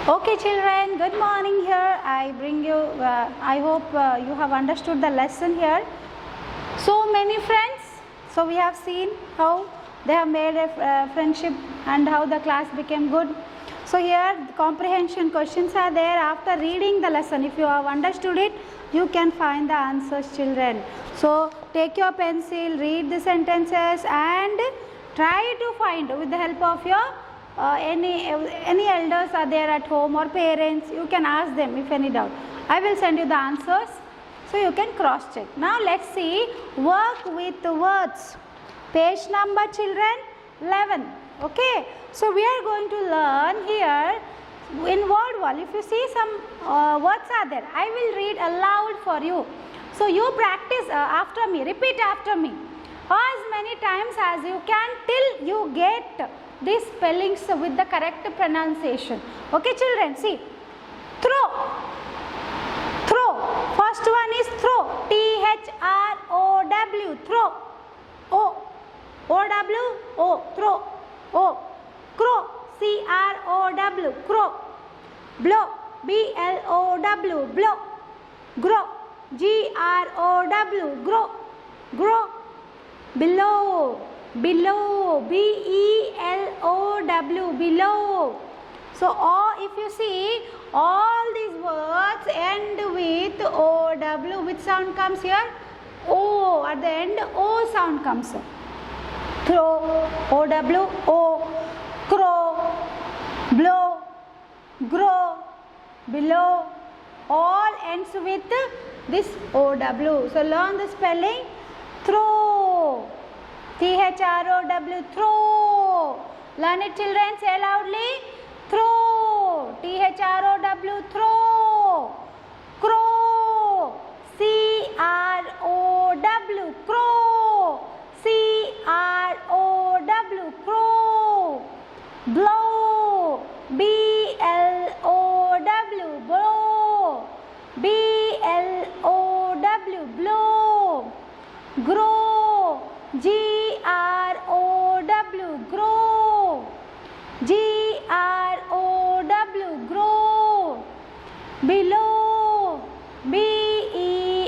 Okay children, good morning here. I bring you, I hope you have understood the lesson here. So many friends, so we have seen how they have made a friendship and how the class became good. So here the comprehension questions are there. After reading the lesson, if you have understood it, you can find the answers children. So take your pencil, read the sentences and try to find with the help of your any elders are there at home or parents, you can ask them if any doubt. I will send you the answers so you can cross check. Now let's see work with words. Page number children 11. Okay. So we are going to learn here in word wall. If you see some words are there, I will read aloud for you. So you practice after me, repeat after me as many times as you can till you get these spellings with the correct pronunciation. Okay children, see. Throw. Throw. First one is throw. T-H-R-O-W. Throw. O. O-W. O. Throw. O. Crow. C-R-O-W. Crow. Blow. B-L-O-W. Blow. Grow. G-R-O-W. Grow. Grow. Below. Below, B-E-L-O-W, below. So, if you see, all these words end with O-W. Which sound comes here? O, at the end, O sound comes. Throw, O-W, O. Crow, blow, grow, below. All ends with this O-W. So, learn the spelling. Throw. T-H-R-O-W, throw. Learn it children, say loudly. Throw. T-H-R-O-W, throw. Crow. C-R-O-W, crow. C-R-O-W, crow. Blow. B-L-O-W, blow. B-L-O-W, blow. Grow. G-R-O-W, grow. G-R-O-W, grow. Below. B-E-L-O-W,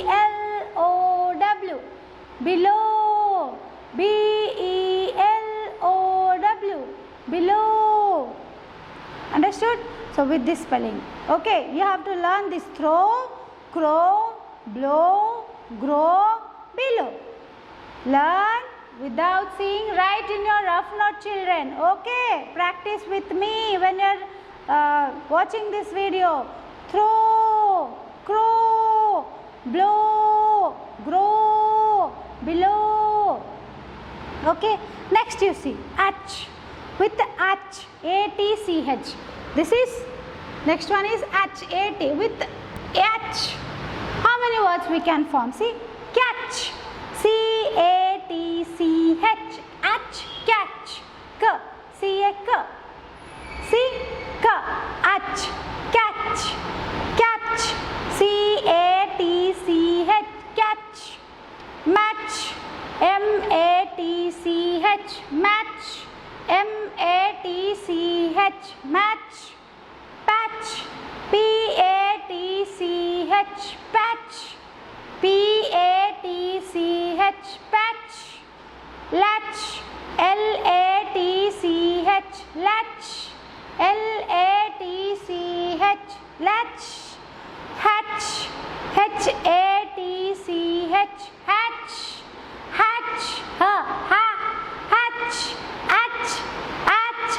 below. B-E-L-O-W, below. Understood? So with this spelling. Okay, you have to learn this throw, crow, blow, grow, below. Learn without seeing, write in your rough note children. Okay, practice with me when you are watching this video. Throw, crow, blow, grow, below. Okay, next you see H with H, A-T-C-H. This is, next one is H, A-T with H. How many words we can form? See, catch. C-A-T-C-H, H, catch. K, C-A-K, C-K, H, catch, catch. C-A-T-C-H, catch. Match, M-A-T-C-H, match. M-A-T-C-H, match. Patch, P-A-T-C-H, patch. P-A-T-C-H, patch. Latch, L-A-T-C-H, latch. L-A-T-C-H, latch. Hatch, H-A-T-C-H, hatch. Hatch, hatch, hatch, hatch,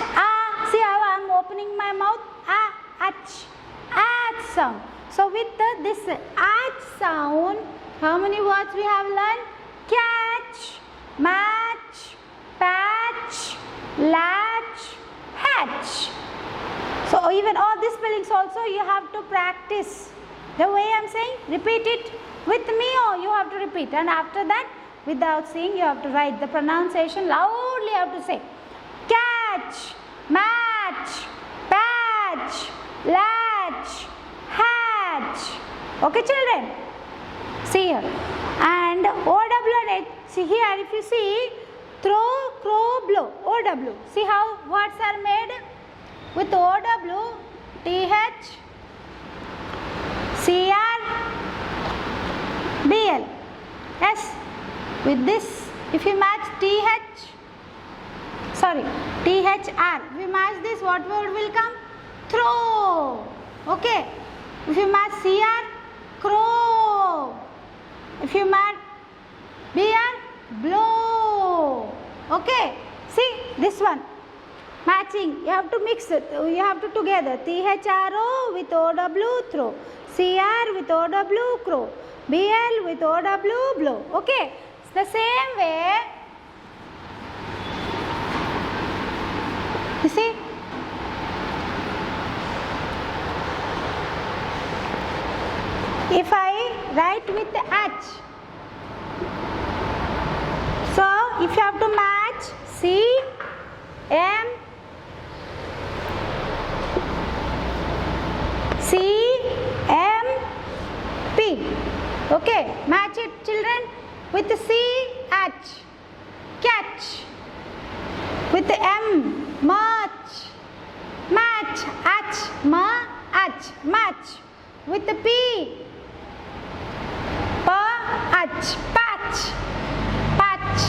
see how I am opening my mouth? Hatch, hatch sound. So with this H sound, how many words we have learned? Catch, match, patch, latch, hatch. So even all these spellings also you have to practice. The way I am saying, repeat it with me or you have to repeat. And after that, without seeing, you have to write the pronunciation loudly. You have to say catch, match, patch, latch, hatch. Okay children, see here. And O-W and H, see here if you see, throw, crow, blow, O-W. See how words are made with O-W. TH, CR, BL. Yes, with this, if you match THR, we match this, what word will come? Throw. Okay. If you match CR, crow. If you match BR, blow. Okay. See this one. Matching. You have to mix it. You have to together. THRO with OW, throw. CR with OW, crow. BL with OW, blow. Okay. It's the same way. You see? If I write with the H, so if you have to match C, M, C, M, P. Okay, match it children with the C, H, catch. With the M, match, match, H, ma, H, match. With the P, pa, H, patch, patch.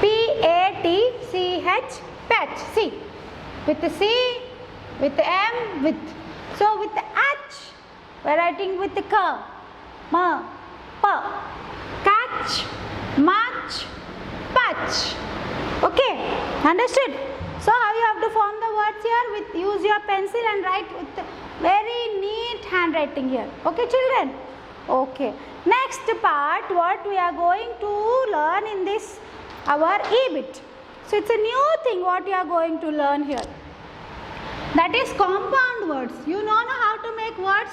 P-A-T-C-H, patch. See, with the C, with the M, with. So with the H, we are writing with the K, ma, pa, catch, match, patch. Okay, understood? So how you have to form the words here? With use your pencil and write with very neat handwriting here. Okay children? Okay. Next part, what we are going to learn in this our E-bit. So it's a new thing what you are going to learn here. That is compound words. You know how to make words?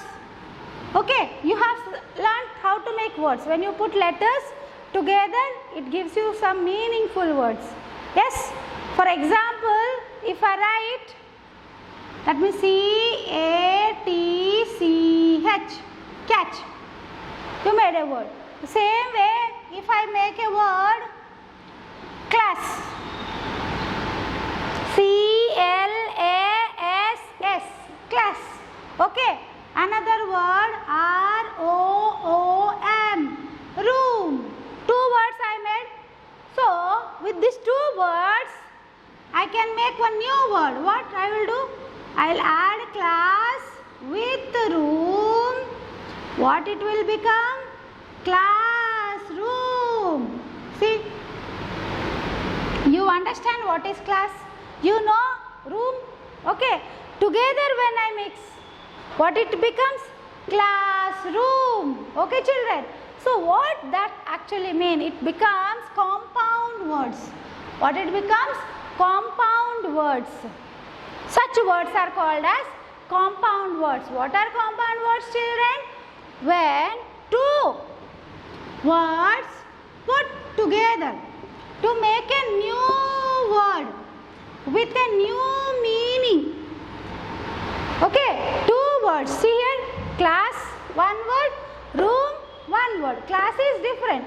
Okay, you have learned how to make words. When you put letters together, it gives you some meaningful words. Yes? For example, if I write, let me see, A-T-C-H, catch. You made a word. The same way, if I make a word, class. C-L-A-S-S, class. Okay. Another word, R-O-O-M, room. 2 words I made. So, with these 2 words, I can make one new word. What I will do? I will add class with room. What it will become? Classroom. See? You understand what is class? You know room? Okay. Together when I mix, what it becomes? Classroom. Okay children? So what that actually mean? It becomes compound words. What it becomes? Compound words. Such words are called as compound words. What are compound words children? When 2 words put together to make a new word with a new meaning. Okay, 2 words. See here, class, 1 word, room, 1 word. Class is different,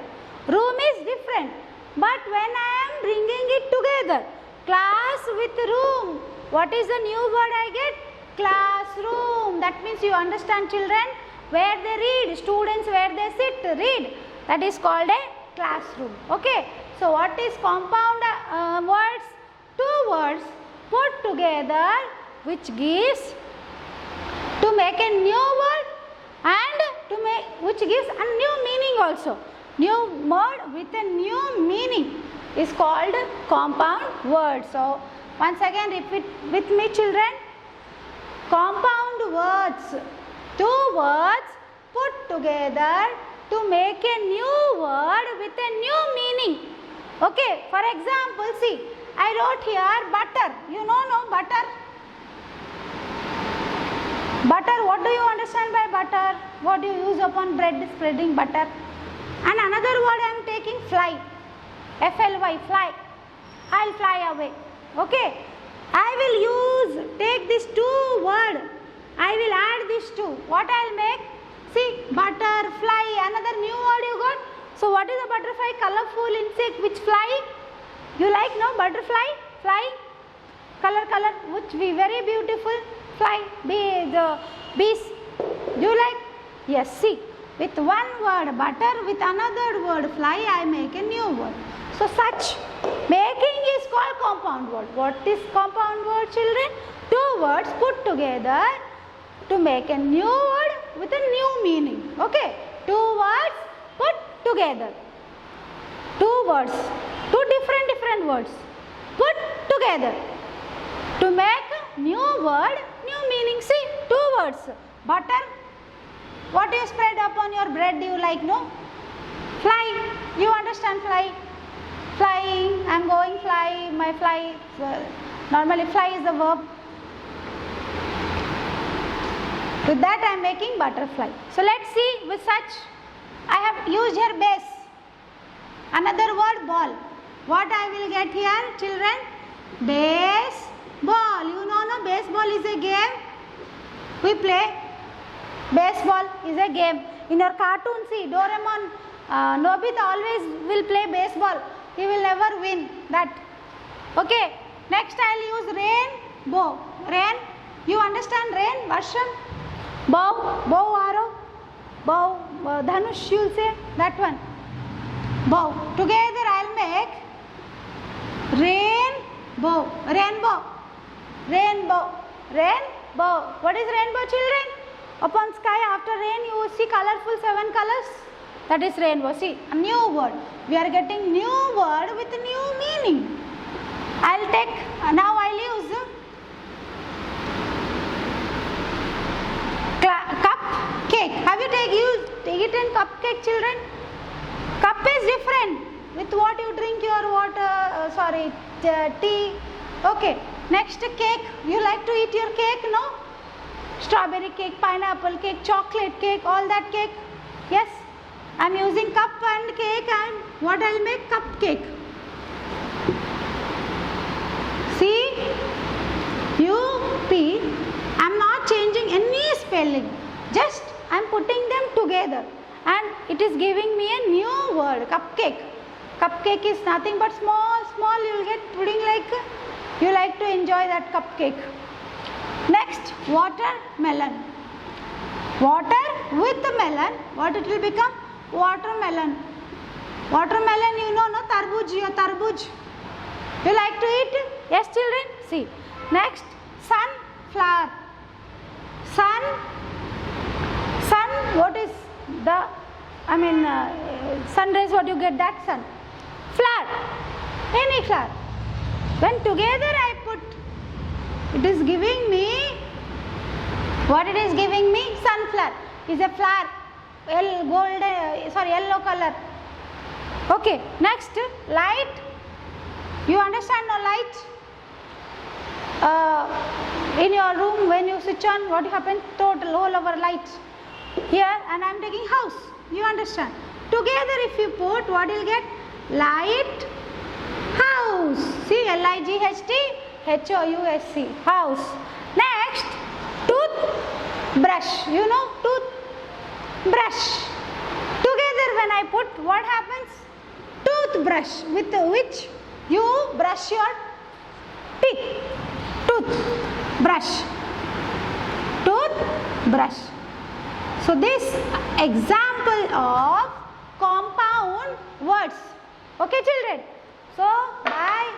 room is different. But when I am bringing it together, class with room, what is the new word I get? Classroom. That means you understand children, where they read, students where they sit, read. That is called a classroom. Okay. So what is compound words? 2 words put together which gives to make a new word and which gives a new meaning also. New word with a new meaning is called compound word. So once again repeat with me children. Compound words. 2 words put together to make a new word with a new meaning. Okay, for example, see, I wrote here butter. You know butter? Butter, what do you understand by butter? What do you use upon bread spreading butter? And another word I am taking fly. F-L-Y, fly. I will fly away. Okay. I will take these 2 words. I will add these 2. What I will make? See, butterfly. Another new word you got. So what is a butterfly? Colorful insect which fly. You like no butterfly? Fly. color, which be very beautiful. Fly, the bees. Do you like? Yes, see. With one word butter, with another word fly, I make a new word. So such making is called compound word. What is compound word, children? Two words put together to make a new word with a new meaning. Okay, two words put together. Two words, two different words put together to make a new word, new meaning. See, two words. Butter. What you spread upon your bread, do you like, no? Fly. You understand fly? Flying. I am going fly. My fly. Normally fly is the verb. With that I am making butterfly. So let's see with such. I have used here base. Another word ball. What I will get here, children? Baseball. You know, no? Baseball is a game. We play. Baseball is a game. In your cartoon, see, Doraemon, Nobita always will play baseball. He will never win that. Okay. Next I will use rainbow. Rain. You understand rain? Varsham. Bow. Bow arrow. Bow. Dhanush, you will say that one. Bow. Together I will make rainbow. Rainbow. Rainbow. Rainbow. What is rainbow, children? Upon sky after rain you will see colorful 7 colors. That is rainbow. See, a new word. We are getting new word with new meaning. I will take, now I will use cupcake. Have you taken cupcake, children? Cup is different with what you drink your water, tea. Okay. Next cake. You like to eat your cake, no? Strawberry cake, pineapple cake, chocolate cake, all that cake. Yes, I am using cup and cake, and what I will make? Cupcake. See, U-P, I am not changing any spelling, just I am putting them together and it is giving me a new word, cupcake. Cupcake is nothing but small, you will get pudding like, you like to enjoy that cupcake. Next, watermelon. Water with melon, what it will become? Watermelon. Watermelon, you know, no? Tarbuj. You like to eat? Yes, children? See. Next, sunflower. Sun, what is the, sun rays, what you get that sun? Flower. Any flower. When together I put, it is giving me, what it is giving me? Sunflower is a flower, yellow color. Okay, next, light. You understand no light? In your room when you switch on, what happens? Total all over light. Here, and I am taking house. You understand? Together if you put, what you will get? Light house. See, L-I-G-H-T H-O-U-S-C, house. Next, toothbrush. You know, toothbrush. Together when I put, what happens? Toothbrush, with which you brush your teeth. Toothbrush. Toothbrush. So this example of compound words. Okay, children. So by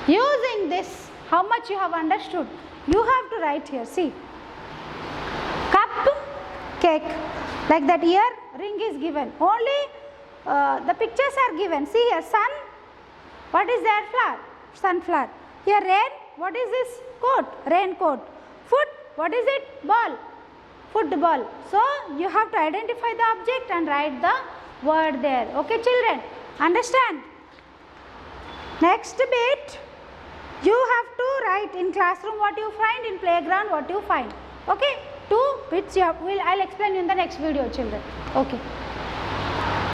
using this, how much you have understood? You have to write here. See, cup, cake. Like that here, ring is given. Only the pictures are given. See here, sun. What is there? Flower. Sunflower. Here rain. What is this? Coat. Raincoat. Foot. What is it? Ball. Football. So you have to identify the object and write the word there. Okay, children. Understand? Next bit, you have to write in classroom what you find, in playground what you find. Okay, 2 bits I will explain in the next video, children. Okay.